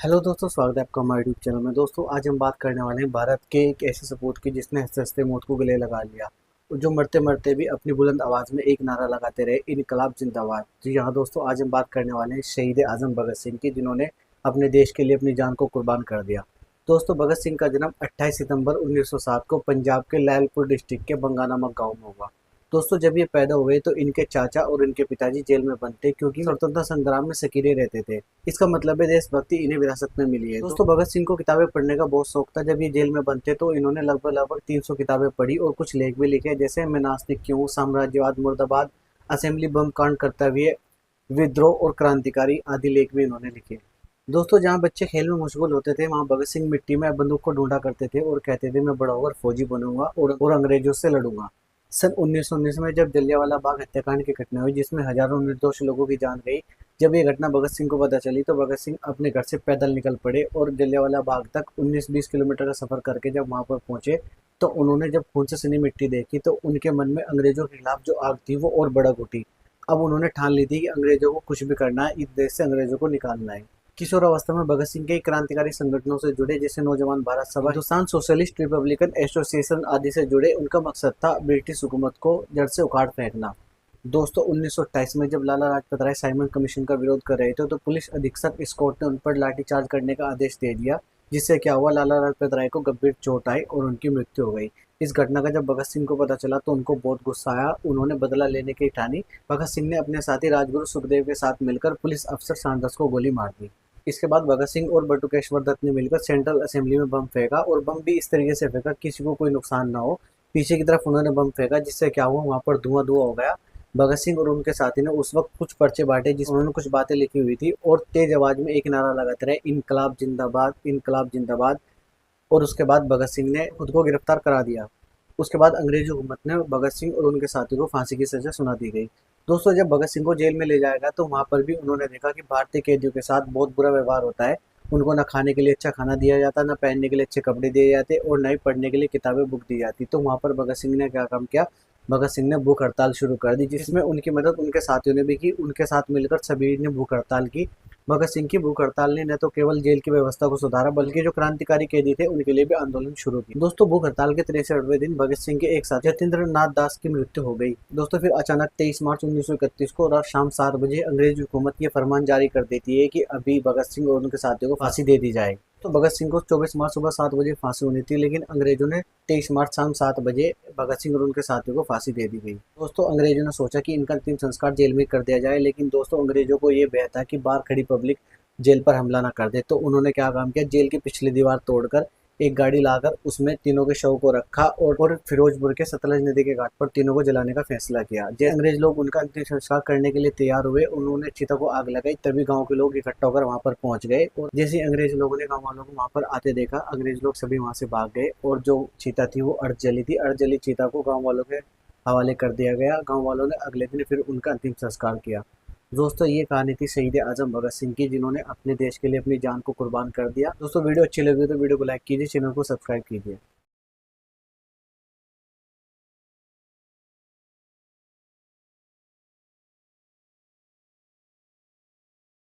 Hello दोस्तों, स्वागत है आपका हमारे यूट्यूब चैनल में। दोस्तों आज हम बात करने वाले हैं भारत के एक ऐसे सपूत की जिसने हंसते हंसते मौत को गले लगा लिया और जो मरते मरते भी अपनी बुलंद आवाज़ में एक नारा लगाते रहे, इनकलाब जिंदाबाद। जी हाँ दोस्तों, आज हम बात करने वाले हैं शहीद आजम भगत सिंह की, जिन्होंने अपने देश के लिए अपनी जान को कुर्बान कर दिया। दोस्तों भगत सिंह का जन्म 28 सितंबर 1907 को पंजाब के लैलपुर डिस्ट्रिक्ट के बंगा नामक गाँव में हुआ। दोस्तों जब ये पैदा हुए तो इनके चाचा और इनके पिताजी जेल में बंद थे, क्योंकि स्वतंत्रता संग्राम में सक्रिय रहते थे। इसका मतलब है देशभक्ति इन्हें विरासत में मिली है। दोस्तों भगत सिंह को किताबें पढ़ने का बहुत शौक था। जब ये जेल में बंद थे तो इन्होंने लगभग 300 किताबें पढ़ी और कुछ लेख भी लिखे, जैसे मैं नास्तिक क्यों, साम्राज्यवाद मुर्दाबाद, असेंबली बम कांड, कर्तव्य, विद्रोह और क्रांतिकारी आदि लेख भी इन्होंने लिखे। दोस्तों जहाँ बच्चे खेल में मशगूल होते थे, वहाँ भगत सिंह मिट्टी में बंदूक को ढूंढा करते थे और कहते थे मैं बड़ा होकर फौजी बनूंगा और अंग्रेजों से लड़ूंगा। सन 1919 में जब जलियांवाला बाग हत्याकांड की घटना हुई, जिसमें हजारों निर्दोष लोगों की जान गई, जब ये घटना भगत सिंह को पता चली तो भगत सिंह अपने घर से पैदल निकल पड़े और जलियांवाला बाग तक 19-20 किलोमीटर का सफर करके जब वहां पर पहुंचे तो उन्होंने जब खून से सनी मिट्टी देखी तो उनके मन में अंग्रेजों के खिलाफ जो आग थी वो और भड़क उठी। अब उन्होंने ठान ली थी कि अंग्रेजों को कुछ भी करना है, इस देश से अंग्रेजों को निकालना है। किशोर अवस्था में भगत सिंह कई क्रांतिकारी संगठनों से जुड़े, जैसे नौजवान भारत सभा, हिंदुस्तान सोशलिस्ट रिपब्लिकन एसोसिएशन आदि से जुड़े। उनका मकसद था ब्रिटिश हुकूमत को जड़ से उखाड़ फेंकना। दोस्तों 1928 में जब लाला लाजपत राय साइमन कमीशन का विरोध कर रहे थे तो पुलिस अधीक्षक स्कॉट ने उन पर लाठीचार्ज करने का आदेश दे दिया, जिससे क्या हुआ, लाला लाजपत राय को गंभीर चोट आई और उनकी मृत्यु हो गई। इस घटना का जब भगत सिंह को पता चला तो उनको बहुत गुस्सा आया। उन्होंने बदला लेने की ठानी। भगत सिंह ने अपने साथी राजगुरु सुखदेव के साथ मिलकर पुलिस अफसर सैंडर्स को गोली मार दी। इसके बाद भगत सिंह और बटुकेश्वर दत्त ने मिलकर सेंट्रल असेंबली में बम फेंका और बम भी इस तरीके से फेंका किसी को कोई नुकसान ना हो। पीछे की तरफ उन्होंने बम फेंका, जिससे क्या हुआ, वहां पर धुआं धुआं हो गया। भगत सिंह और उनके साथी ने उस वक्त कुछ पर्चे बांटे जिसमें उन्होंने कुछ बातें लिखी हुई थी और तेज आवाज में एक नारा लगाते रहे, इनकलाब जिंदाबाद, इनकलाब जिंदाबाद। और उसके बाद भगत सिंह ने खुद को गिरफ्तार करा दिया। उसके बाद अंग्रेजी हुकूमत ने भगत सिंह और उनके साथी को फांसी की सजा सुना दी गई। दोस्तों जब भगत सिंह को जेल में ले जाया गया तो वहां पर भी उन्होंने देखा कि भारतीय कैदियों के साथ बहुत बुरा व्यवहार होता है। उनको ना खाने के लिए अच्छा खाना दिया जाता, ना पहनने के लिए अच्छे कपड़े दिए जाते और ना ही पढ़ने के लिए किताबें बुक दी जाती। तो वहां पर भगत सिंह ने क्या काम किया, भगत सिंह ने भूख हड़ताल शुरू कर दी, जिसमें उनकी मदद उनके साथियों ने भी की। उनके साथ मिलकर सभी ने भूख हड़ताल की। भगत सिंह की भूख हड़ताल ने न तो केवल जेल की व्यवस्था को सुधारा, बल्कि जो क्रांतिकारी कैदी थे उनके लिए भी आंदोलन शुरू किया। दोस्तों भूख हड़ताल के 63वें दिन भगत सिंह के एक साथी जतेंद्र नाथ दास की मृत्यु हो गई। दोस्तों फिर अचानक 23 मार्च 1931 को रात शाम 7 बजे अंग्रेज हुकूमत ये फरमान जारी कर देती है कि अभी भगत सिंह और उनके साथियों को फांसी दे दी जाए। तो भगत सिंह को 24 मार्च सुबह 7 बजे फांसी होनी थी, लेकिन अंग्रेजों ने 23 मार्च शाम 7 बजे भगत सिंह और उनके साथियों को फांसी दे दी गई। दोस्तों अंग्रेजों ने सोचा कि इनका अंतिम संस्कार जेल में कर दिया जाए, लेकिन दोस्तों अंग्रेजों को ये भय था कि बाहर खड़ी पब्लिक जेल पर हमला ना कर दे। तो उन्होंने क्या काम किया, जेल की पिछली दीवार तोड़कर एक गाड़ी लाकर उसमें तीनों के शव को रखा और फिरोजपुर के सतलज नदी के घाट पर तीनों को जलाने का फैसला किया। जैसे अंग्रेज लोग उनका अंतिम संस्कार करने के लिए तैयार हुए, उन्होंने चिता को आग लगाई, तभी गांव के लोग इकट्ठा होकर वहां पर पहुंच गए और जैसे अंग्रेज लोगों ने गांव वालों को वहां पर आते देखा, अंग्रेज लोग सभी वहां से भाग गए और जो चीता थी वो अर्ध जली थी। अर्ध जली चीता को गाँव वालों के हवाले कर दिया गया। गाँव वालों ने अगले दिन फिर उनका अंतिम संस्कार किया। दोस्तों ये कहानी थी शहीद आजम भगत सिंह की, जिन्होंने अपने देश के लिए अपनी जान को कुर्बान कर दिया। दोस्तों वीडियो अच्छी लगी तो वीडियो को लाइक कीजिए, चैनल को सब्सक्राइब कीजिए।